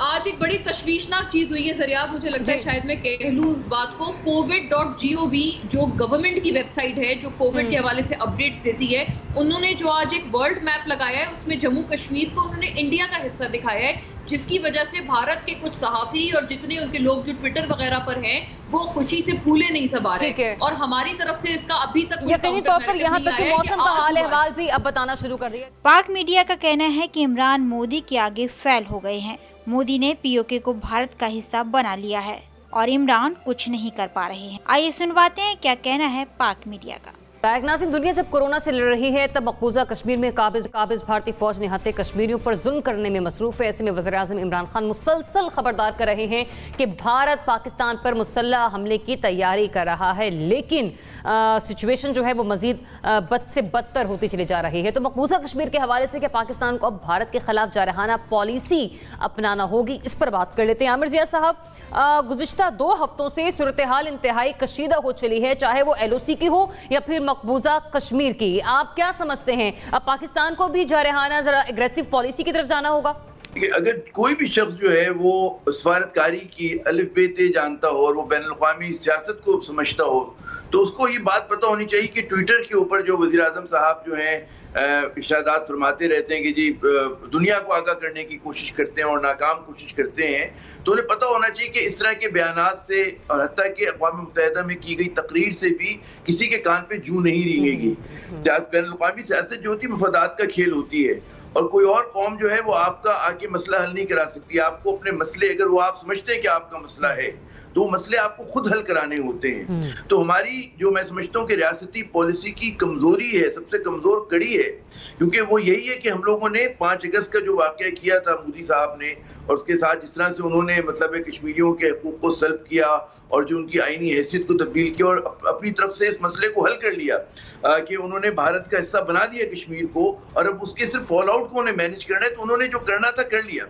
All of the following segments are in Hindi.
आज एक बड़ी तशवीशनाक चीज हुई है जरिया, मुझे लगता है शायद मैं कह लूं इस बात को। covid.gov जो गवर्नमेंट की वेबसाइट है, जो कोविड के हवाले से अपडेट्स देती है, उन्होंने जो आज एक वर्ल्ड मैप लगाया है, उसमें जम्मू कश्मीर को उन्होंने इंडिया का हिस्सा दिखाया है, जिसकी वजह से भारत के कुछ सहाफी और जितने उनके लोग जो ट्विटर वगैरह पर हैं, वो खुशी से फूले नहीं समा रहे। और हमारी तरफ से इसका अभी तक यकीनी तौर पर यहाँ तक कि मौसम का हाल अहवाल भी अब बताना शुरू कर दिया। पाक मीडिया का कहना है कि इमरान मोदी के आगे फेल हो गए हैं। मोदी ने पीओके को भारत का हिस्सा बना लिया है और इमरान कुछ नहीं कर पा रहे हैं। आइए सुनवाते हैं क्या कहना है पाक मीडिया का। नाज़रीन, दुनिया जब कोरोना से लड़ रही है तब मकबूजा कश्मीर में काबिज भारतीय फौज निहत्थे कश्मीरियों पर जुल्म करने में मसरूफ है। ऐसे में वज़ीर आज़म इमरान खान मुसलसल खबरदार कर रहे हैं कि भारत पाकिस्तान पर मुसल्लह हमले की तैयारी कर रहा है, लेकिन सिचुएशन जो है वो मजीद बद से बदतर होती चली जा रही है। तो मकबूजा कश्मीर के हवाले से कि पाकिस्तान को अब भारत के खिलाफ जारहाना पॉलिसी अपनाना होगी, इस पर बात कर लेते हैं। आमिर ज़िया साहब, गुज़िश्ता 2 हफ्तों से सूरत हाल इंतहाई कशीदा हो चली है, चाहे वो LOC की हो या फिर मकबूजा कश्मीर की। आप क्या समझते हैं, अब पाकिस्तान को भी जारहाना जरा एग्रेसिव पॉलिसी की तरफ जाना होगा? अगर कोई भी शख्स जो है वो सफारतकारी की अलिफ बे ते जानता हो और वो बैनुल अक़वामी सियासत को समझता हो, तो उसको ये बात पता होनी चाहिए कि ट्विटर के ऊपर जो वज़ीर आज़म साहब जो हैं इरशादात फरमाते रहते हैं कि जी दुनिया को आगाह करने की कोशिश करते हैं और नाकाम कोशिश करते हैं, तो उन्हें पता होना चाहिए कि इस तरह के बयानात से और हत्ता कि अक़वाम मुत्तहिदा में की गई तकरीर से भी किसी के कान पे जूं नहीं रेंगेगी। बैनुल अक़वामी सियासत जो होती है मफादात का खेल होती है, और कोई और कौम जो है वो आपका आके मसला हल नहीं करा सकती। आपको अपने मसले, अगर वो आप समझते हैं कि आपका मसला है, तो वो मसले आपको खुद हल कराने होते हैं। तो हमारी जो मैं समझता हूँ कि रियासती पॉलिसी की कमजोरी है, सबसे कमजोर कड़ी है, क्योंकि वो यही है कि हम लोगों ने 5 अगस्त का जो वाकया किया था मोदी साहब ने, और उसके साथ जिस तरह से उन्होंने मतलब कश्मीरियों के हकूक को सल्ब किया और जो उनकी आईनी हैसियत को तब्दील किया और अपनी तरफ से इस मसले को हल कर लिया कि उन्होंने भारत का हिस्सा बना दिया कश्मीर को, और अब उसके सिर्फ फॉल आउट को उन्हें मैनेज करना है, तो उन्होंने जो करना था कर लिया।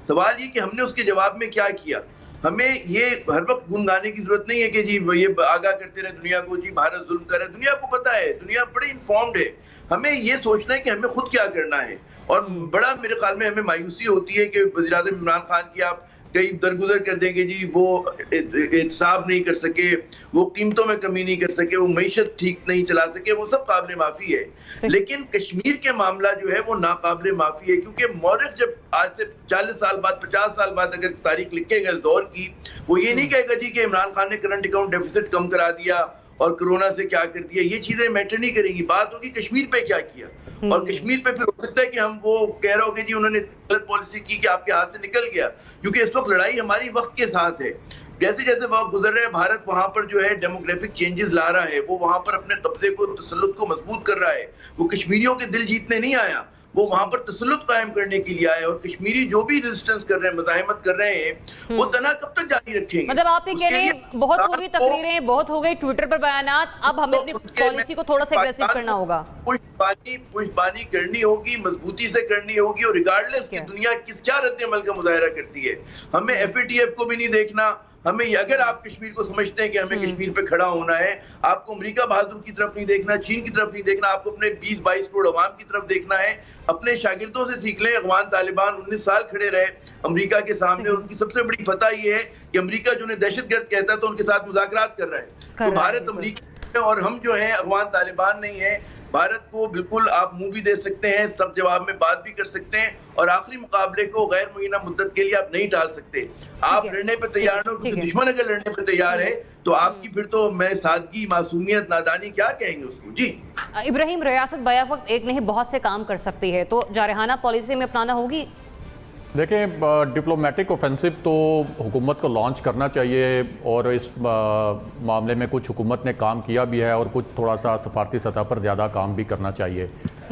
सवाल ये कि हमने उसके जवाब में क्या किया। हमें ये हर वक्त गुनगाने की जरूरत नहीं है कि जी ये आगाह करते रहे दुनिया को, जी भारत जुल्म कर रहा है। दुनिया को पता है, दुनिया बड़ी इन्फॉर्म्ड है। हमें ये सोचना है कि हमें खुद क्या करना है। और बड़ा मेरे ख्याल में हमें मायूसी होती है कि वज़ीर आज़म इमरान खान की आप कहीं दरगुजर कर देंगे, जी वो एहतसाब नहीं कर सके, वो कीमतों में कमी नहीं कर सके, वो मईशत ठीक नहीं चला सके, वो सब काबिल माफी है। लेकिन कश्मीर के मामला जो है वो नाकाबिल माफी है, क्योंकि मौरख जब आज से 40 साल बाद 50 साल बाद अगर तारीख लिखेगा इस दौर की, वो ये नहीं कहेगा जी कि इमरान खान ने करंट अकाउंट डेफिसिट कम करा दिया और कोरोना से क्या कर दिया। ये चीजें मैटर नहीं करेंगी, बात होगी कश्मीर पे क्या किया। और कश्मीर पे फिर हो सकता है कि हम वो कह रहे हो कि जी उन्होंने गलत पॉलिसी की कि आपके हाथ से निकल गया, क्योंकि इस वक्त लड़ाई हमारी वक्त के साथ है। जैसे जैसे वक्त गुजर रहे हैं, भारत वहां पर जो है डेमोग्राफिक चेंजेस ला रहा है, वो वहां पर अपने कब्जे को, तसल्लुत को मजबूत कर रहा है। वो कश्मीरियों के दिल जीतने नहीं आया, वो वहां पर तसल्लुत कायम करने के लिए आए। और कश्मीरी जो भी रेजिस्टेंस कर रहे हैं, मज़ाहिमत कर रहे हैं, वो तना कब तक जारी रखेंगे। मतलब आप ये कह रहे हैं बहुत हो गई तकरीरें, बहुत हो गई ट्विटर पर बयानात, अब हमें अपनी पॉलिसी को थोड़ा सा एग्रेसिव करना होगा, पुशबानी करनी होगी, मजबूती से करनी होगी। और रिगार्डलेस कि दुनिया किस क्या रद्द अमल का मुजाहरा करती है, हमें FATF को भी नहीं देखना। हमें अगर आप कश्मीर को समझते हैं कि हमें कश्मीर पे खड़ा होना है, आपको अमेरिका बहादुर की तरफ नहीं देखना, चीन की तरफ नहीं देखना, आपको अपने 20-22 करोड़ अवाम की तरफ देखना है। अपने शागिर्दों से सीख लें। अफगान तालिबान 19 साल खड़े रहे अमेरिका के सामने, उनकी सबसे बड़ी फतह ये है कि अमेरिका जो उन्हें दहशतगर्द कहता है तो उनके साथ मुज़ाकरात कर रहा है। तो भारत अमेरिका और हम जो है अफगान तालिबान नहीं है। भारत को बिल्कुल आप मुंह भी दे सकते हैं, सब जवाब में बात भी कर सकते हैं, और आखिरी मुकाबले को गैर मुय्यना मुद्दत के लिए आप नहीं टाल सकते। आप लड़ने पे तैयार हो, क्योंकि दुश्मन अगर लड़ने पे तैयार है तो आपकी फिर तो मैं सादगी, मासूमियत, नादानी क्या कहेंगे उसको। जी इब्राहिम, रियासत बया वक्त एक नहीं बहुत से काम कर सकती है, तो जारहाना पॉलिसी में अपनाना होगी। देखें, डिप्लोमेटिक ऑफेंसिव तो हुकूमत को लॉन्च करना चाहिए, और इस मामले में कुछ हुकूमत ने काम किया भी है और कुछ थोड़ा सा सफारती सतह पर ज़्यादा काम भी करना चाहिए।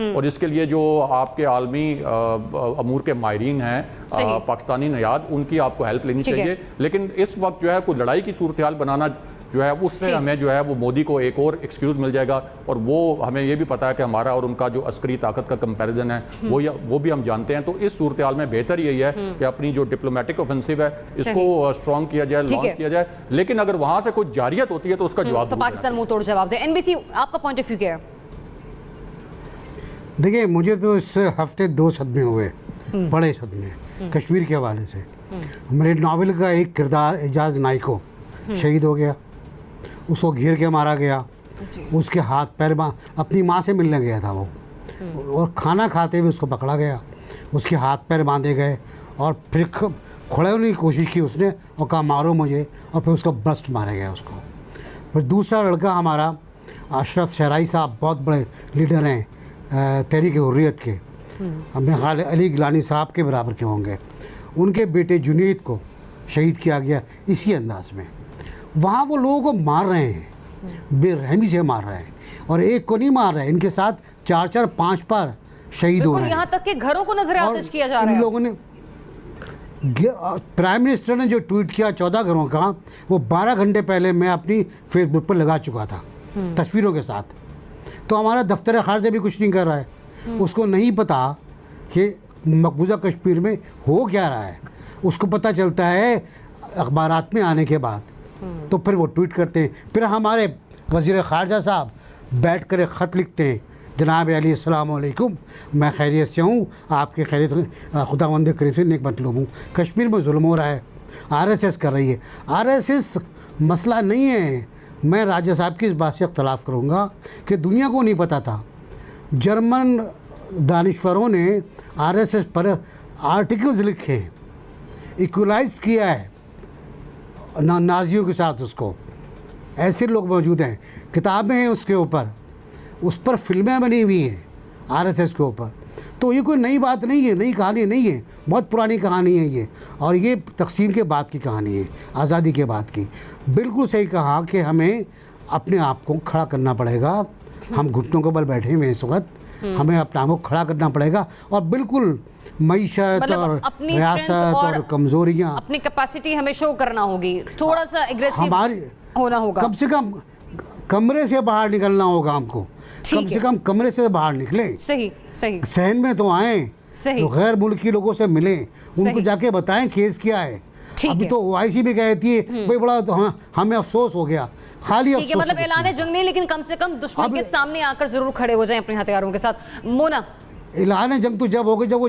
और इसके लिए जो आपके आलमी अमूर के माहिरीन हैं, पाकिस्तानी नयाद, उनकी आपको हेल्प लेनी चाहिए। लेकिन इस वक्त जो है कोई लड़ाई की सूरत हाल बनाना जो है उससे हमें जो है वो मोदी को एक और एक्सक्यूज मिल जाएगा। और वो हमें ये भी पता है कि हमारा और उनका जो अस्करी ताकत का कंपैरिजन है वो भी हम जानते हैं। तो इस सूरत हाल में बेहतर यही है कि अपनी जो डिप्लोमेटिक ऑफेंसिव है इसको स्ट्रॉन्ग किया जाए, लॉन्च किया जाए। लेकिन अगर वहां से कोई जारियत होती है तो उसका जवाब तो पाकिस्तान मुंह तोड़ जवाब दे। NBC, आपका पॉइंट ऑफ व्यू क्या है? देखिए, मुझे तो इस हफ्ते 2 सदमे हुए, बड़े सदमे कश्मीर के हवाले से। मेरे नावल का एक किरदार एजाज नाइको शहीद हो गया, उसको घेर के मारा गया, उसके हाथ पैर अपनी माँ से मिलने गया था वो, और खाना खाते हुए उसको पकड़ा गया, उसके हाथ पैर बांधे गए और फिर खड़े होने की कोशिश की उसने और कहा मारो मुझे, और फिर उसको बस्ट मारा गया उसको। फिर दूसरा लड़का हमारा अशरफ शहराई साहब बहुत बड़े लीडर हैं तहरीक हुर्रियत के, मेरे ख्याल अली गिलानी साहब के बराबर के होंगे, उनके बेटे जुनैद को शहीद किया गया इसी अंदाज में। वहाँ वो लोगों को मार रहे हैं, बेरहमी से मार रहे हैं, और एक को नहीं मार रहे हैं, इनके साथ 4-4, 5 बार शहीद हो रहे हैं। यहाँ तक कि घरों को नजर आतिश किया जा रहा है। इन लोगों ने प्राइम मिनिस्टर ने जो ट्वीट किया 14 घरों का, वो 12 घंटे पहले मैं अपनी फेसबुक पर लगा चुका था तस्वीरों के साथ। तो हमारा दफ्तर खारजा भी कुछ नहीं कर रहा है, उसको नहीं पता कि मकबूजा कश्मीर में हो क्या रहा है, उसको पता चलता है अखबारात में आने के बाद, तो फिर वो ट्वीट करते हैं। फिर हमारे वज़ीर ख़ारजा साहब बैठ कर एक ख़त लिखते हैं, जनाब अली अस्सलाम वालेकुम, मैं खैरियत से हूँ, आपकी खैरियत खुदावंद करीब से नेक मतलूब हूँ। कश्मीर में जुल्म हो रहा है, आरएसएस कर रही है। आरएसएस मसला नहीं है, मैं राजा साहब की इस बात से इख्तलाफ करूँगा कि दुनिया को नहीं पता था, जर्मन दानिश्वरों ने आरएसएस पर आर्टिकल्स लिखे हैं, इक्वलाइज किया है नाजियों के साथ उसको, ऐसे लोग मौजूद हैं, किताबें हैं उसके ऊपर, उस पर फिल्में बनी हुई हैं आरएसएस के ऊपर। तो ये कोई नई बात नहीं है, नई कहानी नहीं है, बहुत पुरानी कहानी है ये, और ये तक़सीम के बाद की कहानी है, आज़ादी के बाद की। बिल्कुल सही कहा कि हमें अपने आप को खड़ा करना पड़ेगा, हम घुटनों के बल बैठे हुए हैं इस वक्त, हमें अपने आप को खड़ा करना पड़ेगा, और बिल्कुल मईशत मतलब और अपनी रियासत और कमज़ोरियाँ, अपनी कैपेसिटी हमें शो करना होगी, थोड़ा सा एग्रेसिव हमारी होना होगा, कम से कम कमरे से बाहर निकलना होगा हमको, कम से कम कमरे से बाहर निकले, सही सही सहन में तो आए, सही। तो गैर मुल्की लोगों से मिलें, उनको जाके बताएं केस क्या है। अभी तो OIC भी कहती है भाई बड़ा तो हमें अफसोस हो गया, खाली ठीक है, अफसोस। मतलब ऐलान जंग नहीं, लेकिन कम से कम दुश्मन के सामने आकर जरूर खड़े हो जाएं अपने हथियारों के साथ। मोना, ऐलान जंग तो जब होगा जब वो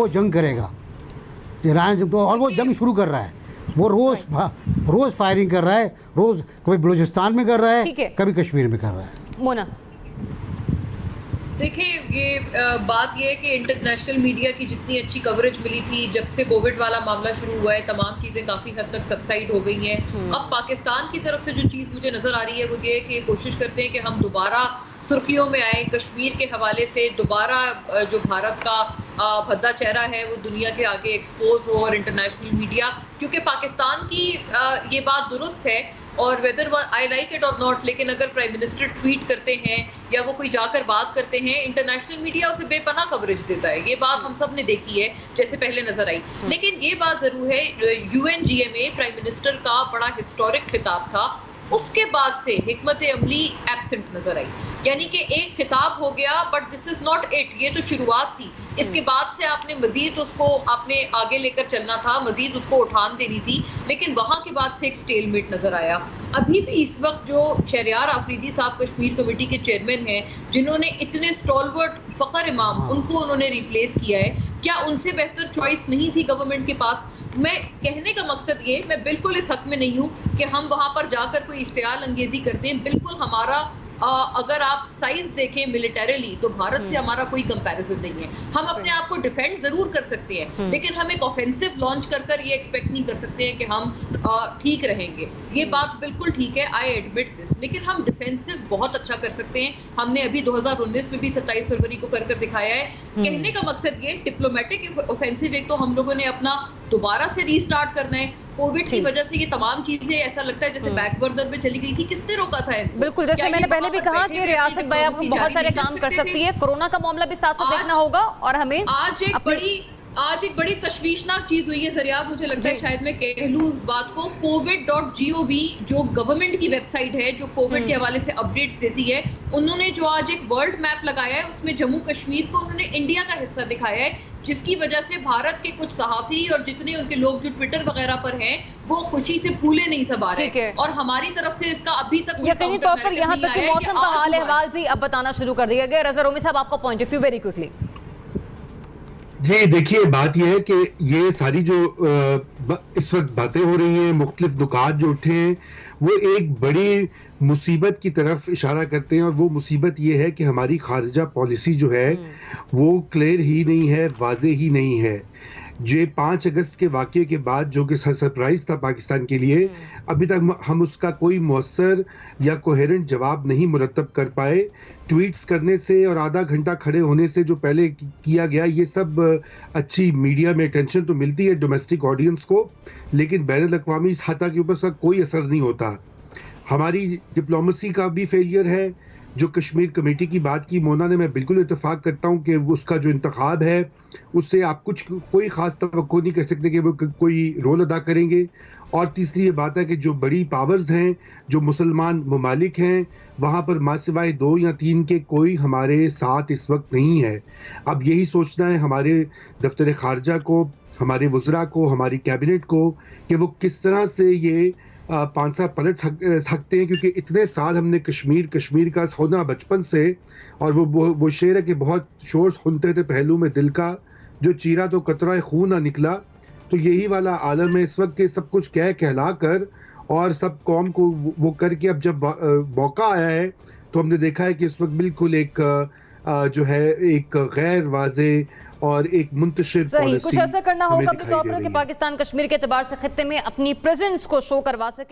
जंग करेगा, ऐलान जंग तो, और वो जंग शुरू कर रहा है, वो रोज फायरिंग कर रहा है, रोज कभी बलूचिस्तान में कर रहा है, कभी कश्मीर में कर रहा है। मोना, देखिए ये बात ये है कि इंटरनेशनल मीडिया की जितनी अच्छी कवरेज मिली थी जब से कोविड वाला मामला शुरू हुआ है, तमाम चीज़ें काफ़ी हद तक सबसाइड हो गई हैं। अब पाकिस्तान की तरफ से जो चीज़ मुझे नज़र आ रही है वो ये कि कोशिश करते हैं कि हम दोबारा सुर्खियों में आए, कश्मीर के हवाले से दोबारा जो भारत का भद्दा चेहरा है वो दुनिया के आगे एक्सपोज हो, और इंटरनेशनल मीडिया, क्योंकि पाकिस्तान की ये बात दुरुस्त है, और वेदर आई लाइक इट और नॉट, लेकिन अगर प्राइम मिनिस्टर ट्वीट करते हैं या वो कोई जाकर बात करते हैं, इंटरनेशनल मीडिया उसे बेपनाह कवरेज देता है। ये बात हम सब ने देखी है, जैसे पहले नजर आई। लेकिन ये बात जरूर है, UNGMA प्राइम मिनिस्टर का बड़ा हिस्टोरिक खिताब था, उसके बाद से हिकमत अमली एब्सेंट नजर आई, यानी कि एक खिताब हो गया, but this is not it, ये तो शुरुआत थी। इसके बाद से आपने मजीद उसको आपने आगे लेकर चलना था, मजीद उसको उठान देनी थी, लेकिन वहां के बाद से एक स्टेलमेट नजर आया। अभी भी इस वक्त जो शहरियार आफरीदी साहब कश्मीर कमेटी के चेयरमैन हैं, जिन्होंने इतने स्टॉलवर्ट फखर इमाम, उनको उन्होंने रिप्लेस किया है, क्या उनसे बेहतर चॉइस नहीं थी गवर्नमेंट के पास? मैं कहने का मकसद ये, मैं बिल्कुल इस हक में नहीं हूँ कि हम वहाँ पर जाकर कोई इश्तियाल अंगेजी करते हैं। बिल्कुल हमारा अगर आप साइज देखें मिलिटरीली तो भारत से हमारा कोई कंपैरिजन नहीं है। हम अपने आप को डिफेंड जरूर कर सकते हैं, लेकिन हम एक ऑफेंसिव लॉन्च कर ये एक्सपेक्ट नहीं कर सकते हैं कि हम ठीक रहेंगे। ये बात बिल्कुल ठीक है, आई एडमिट दिस, लेकिन हम डिफेंसिव बहुत अच्छा कर सकते हैं। हमने अभी 2019 में भी 27 फरवरी को कर दिखाया है। कहने का मकसद ये, डिप्लोमेटिक ऑफेंसिव एक तो हम लोगों ने अपना दोबारा से रीस्टार्ट करना है। कोविड की वजह से ये तमाम चीजें ऐसा लगता है जैसे बैकवर्डर में चली गई थी, किसने रोका था? बिल्कुल, जैसे मैंने पहले भी कहा कि रियासत बहुत सारे काम कर सकती है, कोरोना का मामला भी साथ साथ देखना होगा, और हमें आज एक बड़ी तशवीशनाक चीज हुई है ज़रिया, मुझे लगता है शायद मैं कह लूं इस बात को, covid.gov जो गवर्नमेंट की वेबसाइट है जो कोविड के हवाले से अपडेट्स देती है, उन्होंने जो आज एक वर्ल्ड मैप लगाया है उसमें जम्मू कश्मीर को उन्होंने इंडिया का हिस्सा दिखाया है, जिसकी वजह से भारत के कुछ सहाफी और जितने उनके लोग जो ट्विटर वगैरह पर हैं वो खुशी से फूले नहीं समा रहे, और हमारी तरफ से इसका अभी तक यकीनी तौर पर यहाँ तक कि मौसम का हाल अहवाल भी अब बताना शुरू कर दिया गया। रज़ा रोमी साहब, आपका point of view very quickly. जी देखिए, बात यह है कि ये सारी जो इस वक्त बातें हो रही हैं, मुख्तलिफ नुकात जो उठे हैं, वो एक बड़ी मुसीबत की तरफ इशारा करते हैं। और वो मुसीबत ये है कि हमारी खारजा पॉलिसी जो है वो क्लियर ही नहीं है, वाजे ही नहीं है। जो 5 अगस्त के वाक़ये के बाद जो कि सरप्राइज था पाकिस्तान के लिए, अभी तक हम उसका कोई मौसर या कोहेरेंट जवाब नहीं मुरतब कर पाए। ट्वीट्स करने से और आधा घंटा खड़े होने से जो पहले किया गया, ये सब अच्छी मीडिया में अटेंशन तो मिलती है डोमेस्टिक ऑडियंस को, लेकिन बैनुल-अक़वामी सतह के ऊपर उसका कोई असर नहीं होता। हमारी डिप्लोमेसी का भी फेलियर है। जो कश्मीर कमेटी की बात की मोना ने, मैं बिल्कुल इत्तेफाक करता हूं कि उसका जो इंतखाब है उससे आप कोई ख़ास तवक्को नहीं कर सकते कि वो कोई रोल अदा करेंगे। और तीसरी ये बात है कि जो बड़ी पावर्स हैं, जो मुसलमान ममालिक हैं, वहाँ पर माँ सिवाय 2 या 3 के कोई हमारे साथ इस वक्त नहीं है। अब यही सोचना है हमारे दफ्तर खारजा को, हमारे वज़रा को, हमारी कैबिनेट को, कि वो किस तरह से ये पांसा पलट सकते हैं। क्योंकि इतने साल हमने कश्मीर का होना बचपन से, और वो शेर है कि बहुत शोर सुनते थे पहलू में दिल का, जो चीरा तो कतरा खून ना निकला। तो यही वाला आलम है इस वक्त के, सब कुछ कहला कर और सब कौम को वो करके अब जब मौका आया है तो हमने देखा है कि इस वक्त बिल्कुल एक जो है एक गैर वाजे और एक मुंतशिर सही कुछ ऐसा करना होगा हमें दिखाई दे कि रही है। पाकिस्तान कश्मीर के एतबार से खित्ते में अपनी प्रेजेंस को शो करवा सके।